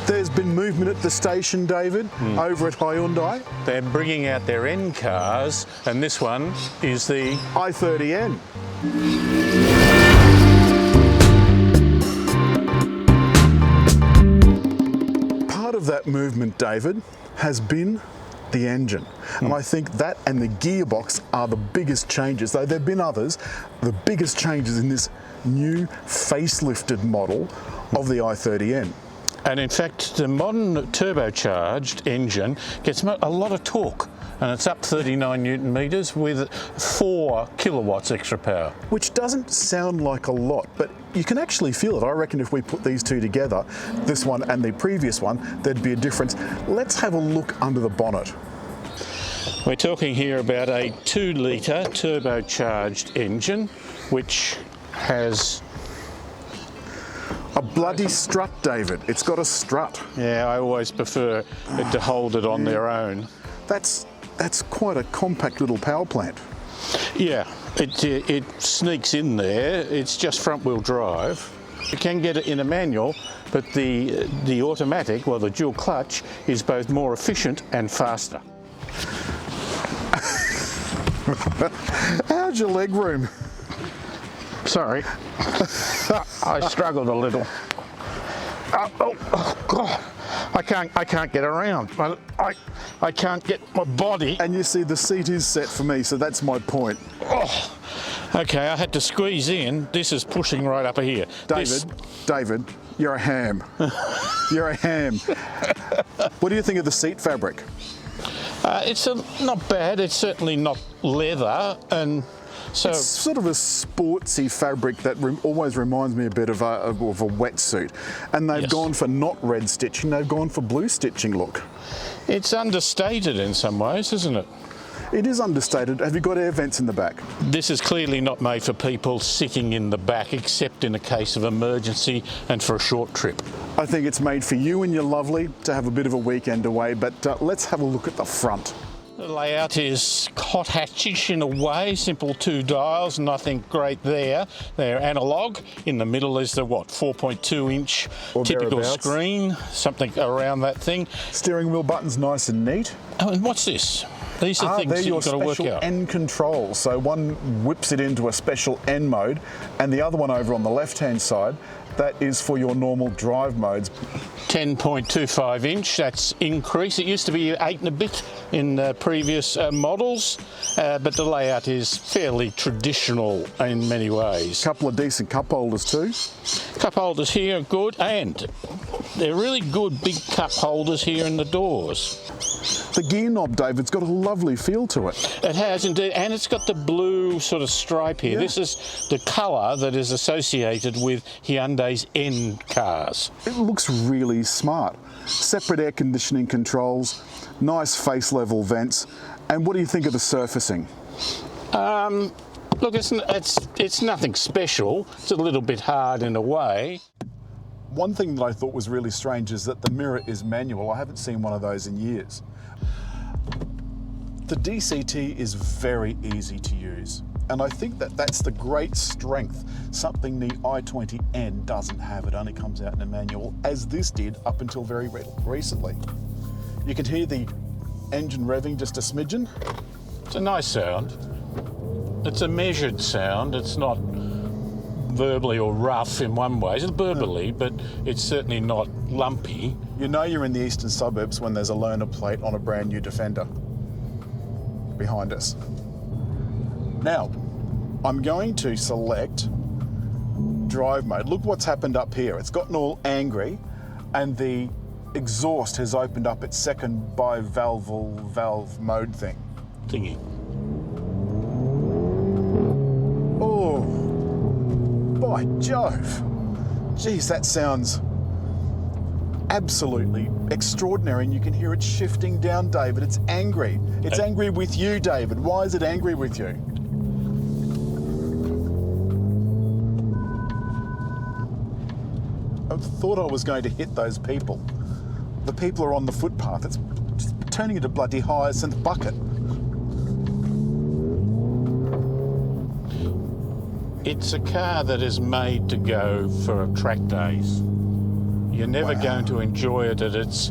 There's been movement at the station, David, over at Hyundai. They're bringing out their N cars, and this one is the i30N. Part of that movement, David, has been the engine. And I think that and the gearbox are the biggest changes. Though there have been others, the biggest changes in this new facelifted model of the i30N. And in fact, the modern turbocharged engine gets a lot of torque, and it's up 39 Newton meters with 4 kilowatts extra power. Which doesn't sound like a lot, but you can actually feel it. I reckon if we put these two together, this one and the previous one, there'd be a difference. Let's have a look under the bonnet. We're talking here about a 2-litre turbocharged engine, which has a bloody strut, David. It's got a strut. Yeah, I always prefer it to hold it on their own. That's quite a compact little power plant. Yeah, it sneaks in there. It's just front-wheel drive. You can get it in a manual, but the automatic, well, the dual clutch, is both more efficient and faster. How's your leg room? Sorry, I struggled a little. Oh God, I can't get around. I can't get my body. And you see, the seat is set for me, so that's my point. Oh, okay, I had to squeeze in. This is pushing right up here. David, you're a ham. You're a ham. What do you think of the seat fabric? It's not bad. It's certainly not leather, and so it's sort of a sportsy fabric that always reminds me a bit of a wetsuit. And they've gone for not red stitching, they've gone for blue stitching look. It's understated in some ways, isn't it? It is understated. Have you got air vents in the back? This is clearly not made for people sitting in the back, except in a case of emergency and for a short trip. I think it's made for you and your lovely to have a bit of a weekend away, but let's have a look at the front. The layout is hot hatchish in a way, simple 2 dials, nothing great there. They're analogue. In the middle is the 4.2-inch typical screen, something around that thing. Steering wheel buttons nice and neat. Oh, and what's this? These are things you've got to work out. They're your special N controls. So one whips it into a special N mode, and the other one over on the left-hand side, that is for your normal drive modes. 10.25 inch, that's increase. It used to be 8 and a bit in previous models, but the layout is fairly traditional in many ways. Couple of decent cup holders too. Cup holders here are good, and they're really good big cup holders here in the doors. The gear knob, David's got a lovely feel to it. It has indeed, and it's got the blue sort of stripe here. Yeah. This is the colour that is associated with Hyundai's N cars. It looks really smart. Separate air conditioning controls, nice face level vents, and what do you think of the surfacing? Look, it's nothing special. It's a little bit hard in a way. One thing that I thought was really strange is that the mirror is manual. I haven't seen one of those in years. The DCT is very easy to use, and I think that that's the great strength, something the i20N doesn't have. It only comes out in a manual, as this did up until very recently. You can hear the engine revving just a smidgen. It's a nice sound. It's a measured sound. It's not verbally or rough in one way. It's burbly, but it's certainly not lumpy. You know you're in the eastern suburbs when there's a learner plate on a brand new Defender behind us. Now, I'm going to select drive mode. Look what's happened up here. It's gotten all angry, and the exhaust has opened up its second bivalve mode Thingy. Oh, by Jove. Geez, that sounds absolutely extraordinary, and you can hear it shifting down, David. It's angry. It's angry with you, David. Why is it angry with you? I thought I was going to hit those people. The people are on the footpath. It's just turning into bloody hyacinth bucket. It's a car that is made to go for track days. You're never going to enjoy it at its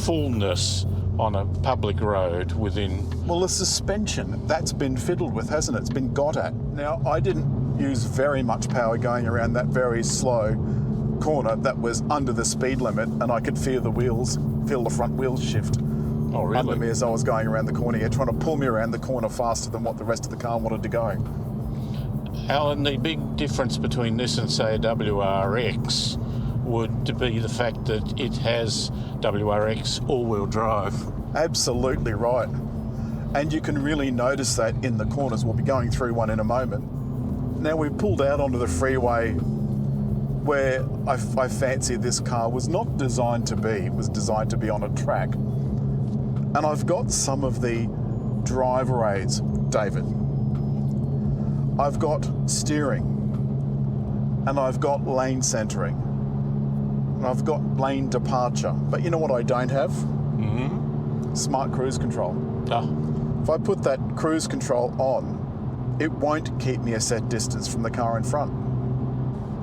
fullness on a public road within... Well, the suspension, that's been fiddled with, hasn't it? It's been got at. Now, I didn't use very much power going around that very slow corner that was under the speed limit, and I could feel the front wheels shift. Oh, really? Under me as I was going around the corner here, trying to pull me around the corner faster than what the rest of the car wanted to go. Alan, the big difference between this and, say, a WRX would be the fact that it has WRX all-wheel drive. Absolutely right. And you can really notice that in the corners. We'll be going through one in a moment. Now, we've pulled out onto the freeway where I fancy this car was not designed to be. It was designed to be on a track. And I've got some of the driver aids, David. I've got steering, and I've got lane centering, and I've got lane departure. But you know what I don't have? Smart cruise control. If I put that cruise control on, it won't keep me a set distance from the car in front.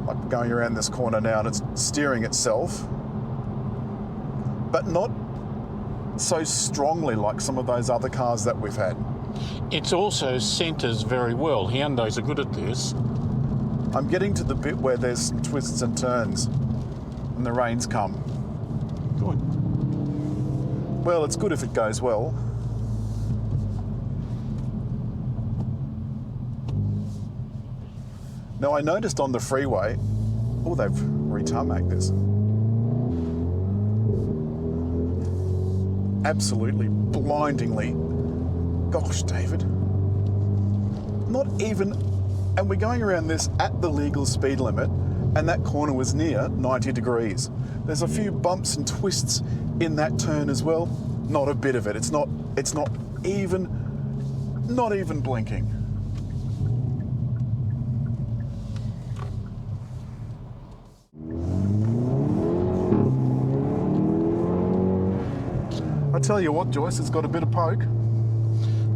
Like going around this corner now, and it's steering itself, but not so strongly like some of those other cars that we've had. It also centres very well. Hyundais are good at this. I'm getting to the bit where there's some twists and turns and the rains come. Good. Well, it's good if it goes well. Now, I noticed on the freeway, oh, they've re-tarmacked this. Absolutely blindingly. Gosh, David. Not even, and we're going around this at the legal speed limit, and that corner was near 90 degrees. There's a few bumps and twists in that turn as well. Not a bit of it. It's not even blinking. I tell you what, Joyce, it's got a bit of poke.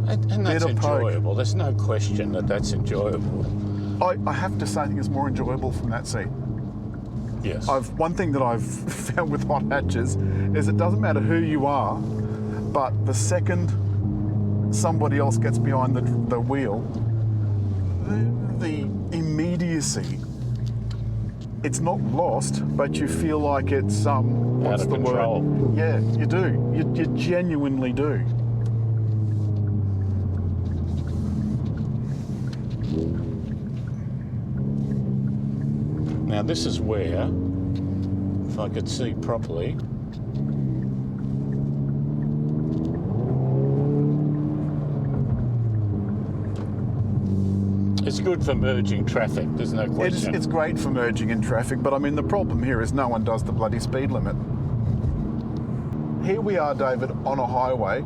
And that's enjoyable. There's no question that that's enjoyable. I have to say, I think it's more enjoyable from that seat. Yes. One thing that I've found with hot hatches is it doesn't matter who you are, but the second somebody else gets behind the wheel, the immediacy, it's not lost, but you feel like it's what's out of the control. word? Yeah, you do. You genuinely do. Now this is where, if I could see properly, it's good for merging traffic, there's no question. It's great for merging in traffic, but I mean the problem here is no one does the bloody speed limit. Here we are, David, on a highway.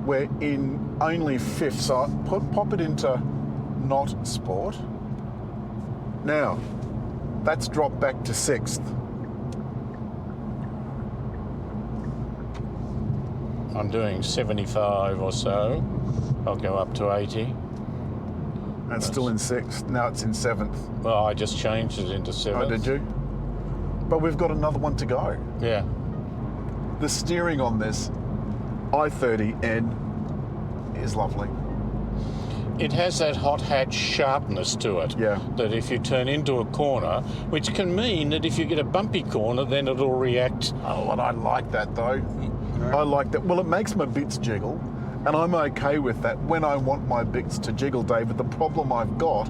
We're in only fifth, so pop it into not sport. Now, that's dropped back to sixth. I'm doing 75 or so. I'll go up to 80. And still in sixth. Now it's in seventh. Well, I just changed it into 7th. Oh, did you? But we've got another one to go. Yeah. The steering on this i30N is lovely. It has that hot hatch sharpness to it. Yeah. That if you turn into a corner, which can mean that if you get a bumpy corner, then it'll react. Oh, and I like that though. I like that. Well, it makes my bits jiggle, and I'm okay with that when I want my bits to jiggle, David. The problem I've got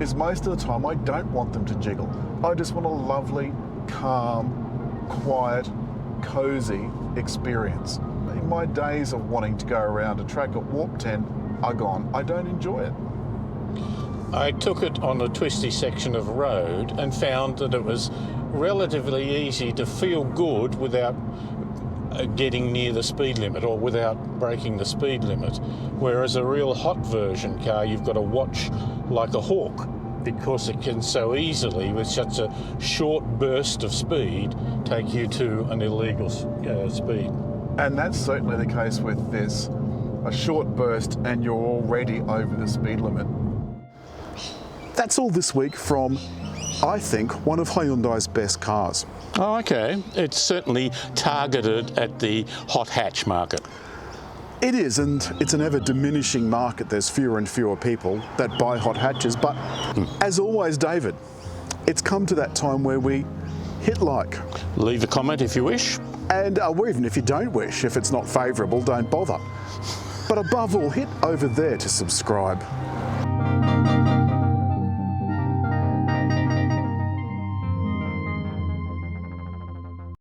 is most of the time I don't want them to jiggle. I just want a lovely, calm, quiet, cozy experience. My days of wanting to go around a track at Warp 10 are gone. I don't enjoy it. I took it on a twisty section of road and found that it was relatively easy to feel good without getting near the speed limit or without breaking the speed limit. Whereas a real hot version car, you've got to watch like a hawk because it can so easily, with such a short burst of speed, take you to an illegal speed. And that's certainly the case with this. A short burst and you're already over the speed limit. That's all this week from I think, one of Hyundai's best cars. Oh, okay. It's certainly targeted at the hot hatch market. It is, and it's an ever diminishing market. There's fewer and fewer people that buy hot hatches, but as always, David, it's come to that time where we hit like. Leave a comment if you wish. And or even if you don't wish, if it's not favourable, don't bother. But above all, hit over there to subscribe.